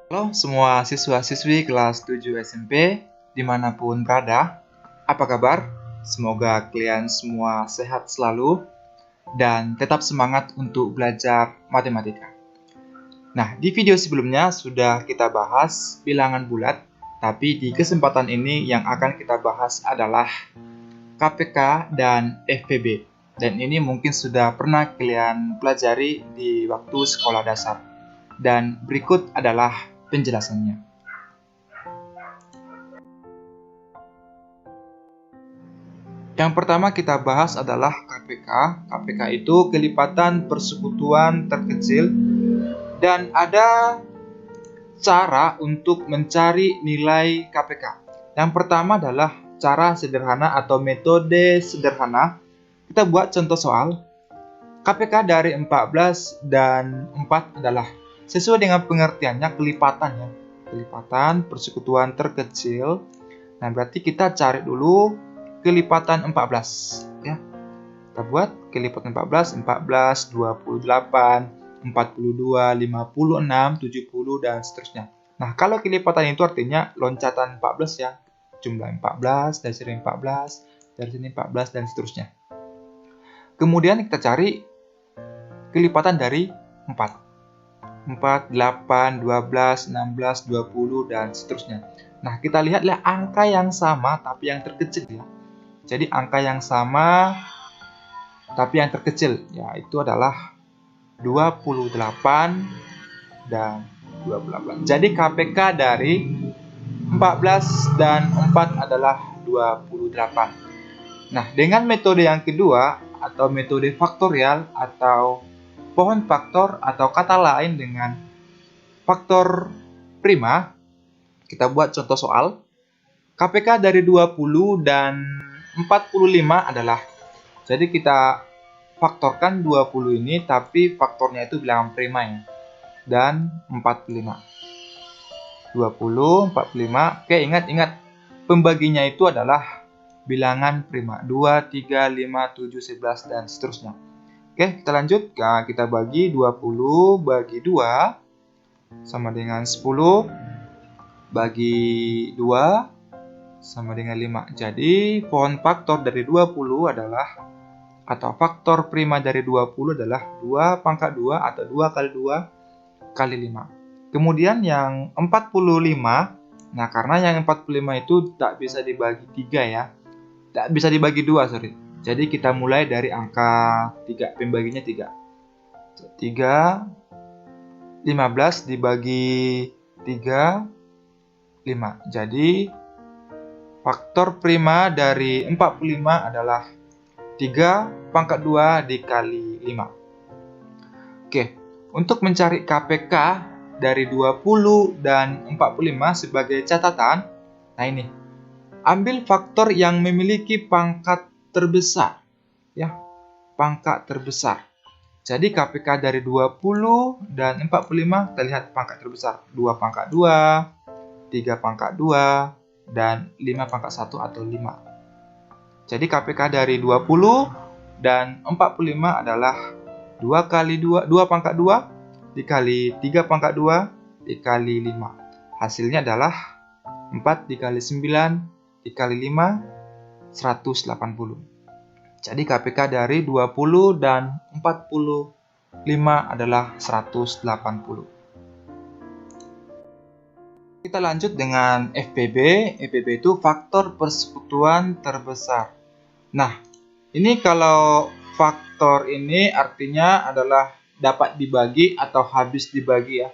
Halo semua siswa-siswi kelas 7 SMP dimanapun berada. Apa kabar? Semoga kalian semua sehat selalu dan tetap semangat untuk belajar matematika. Nah, di video sebelumnya sudah kita bahas bilangan bulat, tapi di kesempatan ini yang akan kita bahas adalah KPK dan FPB. Dan ini mungkin sudah pernah kalian pelajari di waktu sekolah dasar. Dan berikut adalah penjelasannya. Yang pertama kita bahas adalah KPK. KPK itu kelipatan persekutuan terkecil dan ada cara untuk mencari nilai KPK. Yang pertama adalah cara sederhana atau metode sederhana. Kita buat contoh soal. KPK dari 14 dan 4 adalah sesuai dengan pengertiannya kelipatannya. Kelipatan persekutuan terkecil. Nah, berarti kita cari dulu kelipatan 14 ya. Kita buat kelipatan 14, 28, 42, 56, 70 dan seterusnya. Nah, kalau kelipatan itu artinya loncatan 14 ya. Jumlah 14, dari sini 14, dari sini 14 dan seterusnya. Kemudian kita cari kelipatan dari 4. 4, 8, 12, 16, 20 dan seterusnya. Nah, kita lihatlah angka yang sama tapi yang terkecil ya. Jadi angka yang sama tapi yang terkecil yaitu adalah 28 dan 28. Jadi KPK dari 14 dan 4 adalah 28. Nah, dengan metode yang kedua atau metode faktorial atau pohon faktor atau kata lain dengan faktor prima, kita buat contoh soal. KPK dari 20 dan 45 adalah, jadi kita faktorkan 20 ini tapi faktornya itu bilangan prima ya, dan 45. 20, 45, oke ingat, pembaginya itu adalah bilangan prima, 2, 3, 5, 7, 11 dan seterusnya. Oke, kita lanjut. Nah, kita bagi 20 bagi 2 sama dengan 10 bagi 2 sama dengan 5. Jadi, pohon faktor dari 20 adalah, atau faktor prima dari 20 adalah 2 pangkat 2 atau 2 kali 2 kali 5. Kemudian yang 45, nah karena yang 45 itu tak bisa dibagi 3 ya. Tak bisa dibagi 2, sorry. Jadi kita mulai dari angka 3, pembaginya 3. 3, 15 dibagi 3, 5. Jadi faktor prima dari 45 adalah 3 pangkat 2 dikali 5. Oke, untuk mencari KPK dari 20 dan 45 sebagai catatan, nah ini, ambil faktor yang memiliki pangkat terbesar. Ya, pangkat terbesar. Jadi KPK dari 20 dan 45, kita lihat pangkat terbesar. 2 pangkat 2, 3 pangkat 2, dan 5 pangkat 1 atau 5. Jadi KPK dari 20 dan 45 adalah 2 kali 2, 2 pangkat 2, dikali 3 pangkat 2, dikali 5. Hasilnya adalah 4 dikali 9, dikali 5, 180. Jadi KPK dari 20 dan 45 adalah 180. Kita lanjut dengan FPB. FPB itu faktor persekutuan terbesar. Nah, ini kalau faktor ini artinya adalah dapat dibagi atau habis dibagi ya.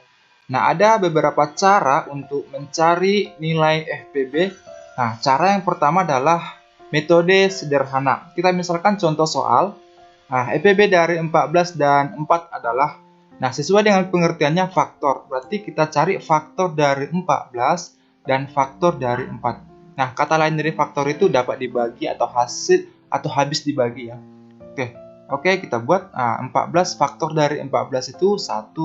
Nah, ada beberapa cara untuk mencari nilai FPB. Nah, cara yang pertama adalah metode sederhana. Kita misalkan contoh soal. Nah, FPB dari 14 dan 4 adalah, nah sesuai dengan pengertiannya faktor. Berarti kita cari faktor dari 14 dan faktor dari 4. Nah, kata lain dari faktor itu dapat dibagi atau hasil atau habis dibagi ya. Oke, kita buat 14 faktor dari 14 itu 1,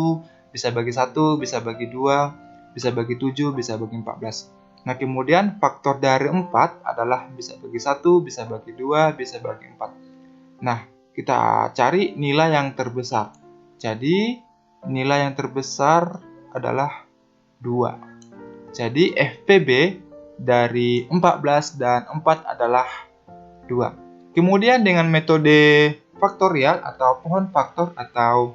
bisa bagi 1, bisa bagi 2, bisa bagi 7, bisa bagi 14. Nah, kemudian faktor dari 4 adalah bisa bagi 1, bisa bagi 2, bisa bagi 4. Nah, kita cari nilai yang terbesar. Jadi, nilai yang terbesar adalah 2. Jadi FPB dari 14 dan 4 adalah 2. Kemudian dengan metode faktorial atau pohon faktor atau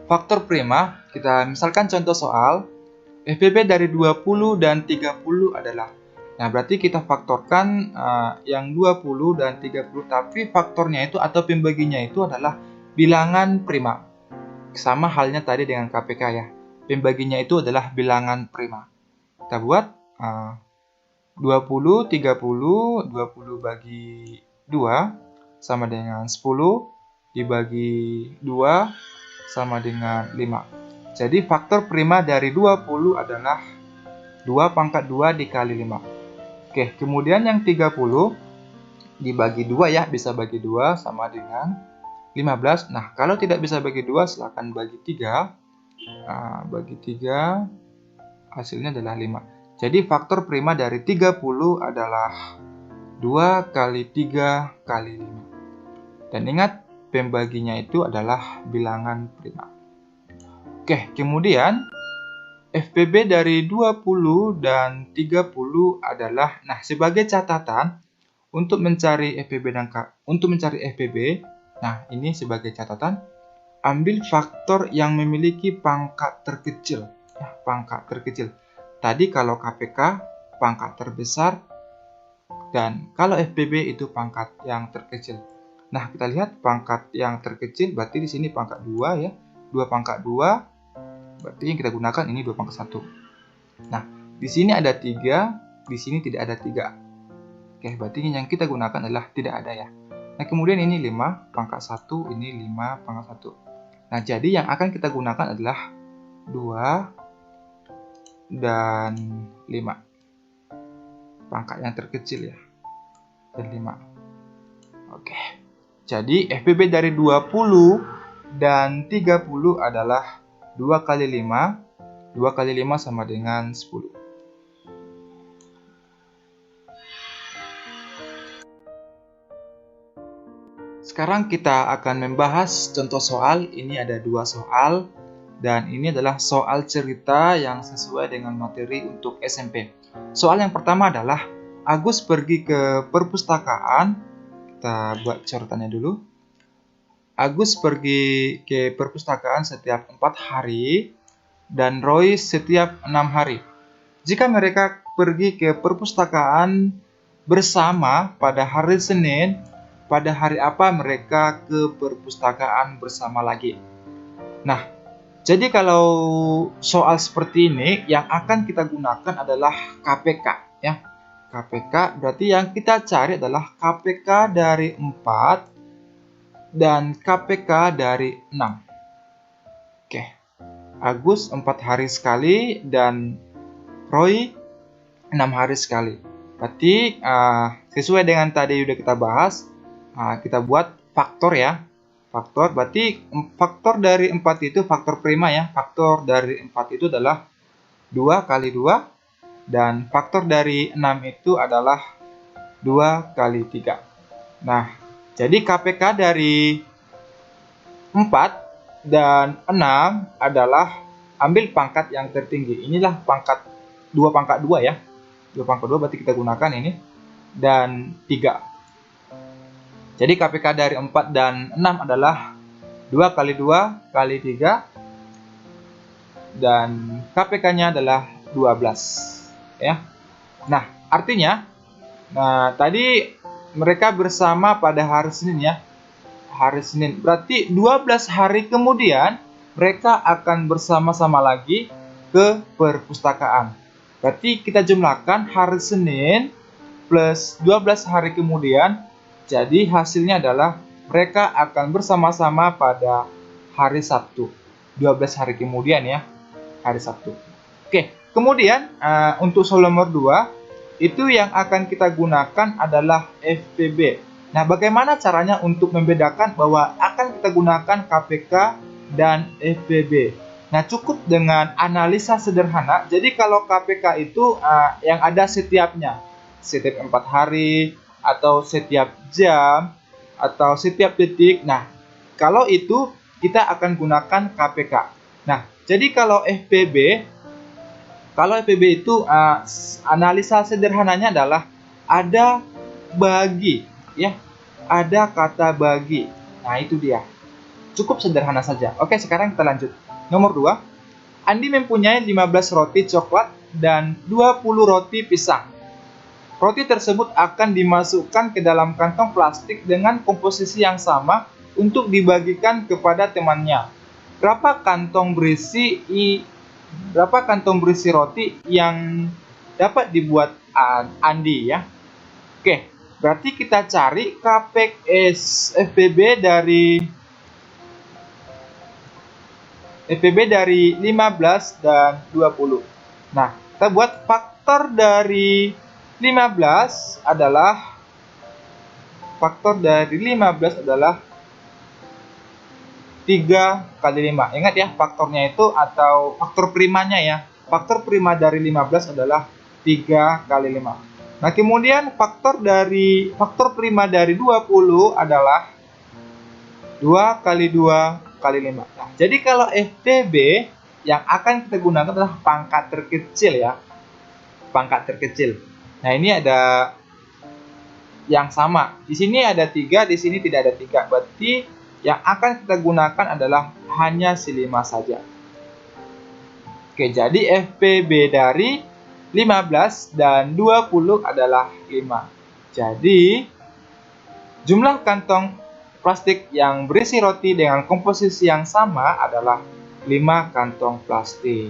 faktor prima, kita misalkan contoh soal FPB dari 20 dan 30 adalah. Nah, berarti kita faktorkan yang 20 dan 30, tapi faktornya itu atau pembaginya itu adalah bilangan prima. Sama halnya tadi dengan KPK ya. Pembaginya itu adalah bilangan prima. Kita buat 20, 30, 20 bagi 2 sama dengan 10, dibagi 2 sama dengan 5. Jadi faktor prima dari 20 adalah 2 pangkat 2 dikali 5. Oke, kemudian yang 30 dibagi 2 ya, bisa bagi 2 sama dengan 15. Nah, kalau tidak bisa bagi 2, silakan bagi 3. Bagi 3, hasilnya adalah 5. Jadi faktor prima dari 30 adalah 2 kali 3 kali 5. Dan ingat, pembaginya itu adalah bilangan prima. Oke, kemudian FPB dari 20 dan 30 adalah, nah sebagai catatan, untuk mencari FPB, nah ini sebagai catatan, ambil faktor yang memiliki pangkat terkecil. Ya, pangkat terkecil. Tadi kalau KPK pangkat terbesar dan kalau FPB itu pangkat yang terkecil. Nah, kita lihat pangkat yang terkecil berarti di sini pangkat 2 ya. 2 pangkat 2 berarti yang kita gunakan ini 2 pangkat 1. Nah, di sini ada 3, di sini tidak ada 3. Oke, berarti yang kita gunakan adalah tidak ada ya. Nah, kemudian ini 5 pangkat 1, ini 5 pangkat 1. Nah, jadi yang akan kita gunakan adalah 2 dan 5. Pangkat yang terkecil ya. Dan 5. Oke. Jadi FPB dari 20 dan 30 adalah 2 kali 5. 2 kali 5 sama dengan 10. Sekarang kita akan membahas contoh soal. Ini ada 2 soal. Dan ini adalah soal cerita yang sesuai dengan materi untuk SMP. Soal yang pertama adalah Agus pergi ke perpustakaan. Kita buat coretannya dulu. Agus pergi ke perpustakaan setiap 4 hari dan Roy setiap 6 hari. Jika mereka pergi ke perpustakaan bersama pada hari Senin, pada hari apa mereka ke perpustakaan bersama lagi? Nah, jadi kalau soal seperti ini yang akan kita gunakan adalah KPK ya. KPK berarti yang kita cari adalah KPK dari 4 dan KPK dari 6. Oke. Agus 4 hari sekali dan Roy 6 hari sekali. Berarti sesuai dengan tadi udah kita bahas, kita buat faktor ya. Faktor, berarti faktor dari 4 itu faktor prima ya. Faktor dari 4 itu adalah 2 kali 2. Dan faktor dari 6 itu adalah 2 kali 3. Nah, jadi KPK dari 4 dan 6 adalah ambil pangkat yang tertinggi. Inilah pangkat 2 pangkat 2 ya. 2 pangkat 2 berarti kita gunakan ini. Dan 3. Jadi KPK dari 4 dan 6 adalah 2 kali 2 kali 3. Dan KPK-nya adalah 12. Ya. Nah, artinya, tadi mereka bersama pada hari Senin ya. Hari Senin. Berarti 12 hari kemudian mereka akan bersama-sama lagi ke perpustakaan. Berarti kita jumlahkan hari Senin plus 12 hari kemudian. Jadi hasilnya adalah mereka akan bersama-sama pada hari Sabtu. 12 hari kemudian ya, hari Sabtu. Oke, kemudian untuk soal nomor 2, itu yang akan kita gunakan adalah FPB. Nah, bagaimana caranya untuk membedakan bahwa akan kita gunakan KPK dan FPB? Nah, cukup dengan analisa sederhana. Jadi kalau KPK itu yang ada setiapnya. Setiap 4 hari, atau setiap jam, atau setiap detik. Nah, kalau itu kita akan gunakan KPK. Nah, jadi kalau FPB Kalau FPB itu analisa sederhananya adalah ada bagi, ya, ada kata bagi. Nah, itu dia. Cukup sederhana saja. Oke, sekarang kita lanjut. Nomor 2. Andi mempunyai 15 roti coklat dan 20 roti pisang. Roti tersebut akan dimasukkan ke dalam kantong plastik dengan komposisi yang sama untuk dibagikan kepada temannya. Berapa kantong berisi roti yang dapat dibuat Andi, ya? Oke, berarti kita cari KPS FPB dari 15 dan 20. Nah, kita buat faktor dari 15 adalah 3 kali 5. Ingat ya, faktornya itu atau faktor primanya ya. Faktor prima dari 15 adalah 3 kali 5. Nah, kemudian faktor prima dari 20 adalah 2 kali 2 kali 5. Nah, jadi kalau FPB yang akan kita gunakan adalah pangkat terkecil, ya. Pangkat terkecil. Nah, ini ada yang sama. Di sini ada 3, di sini tidak ada 3. Berarti yang akan kita gunakan adalah hanya si 5 saja. Oke, jadi FPB dari 15 dan 20 adalah 5. Jadi, jumlah kantong plastik yang berisi roti dengan komposisi yang sama adalah 5 kantong plastik.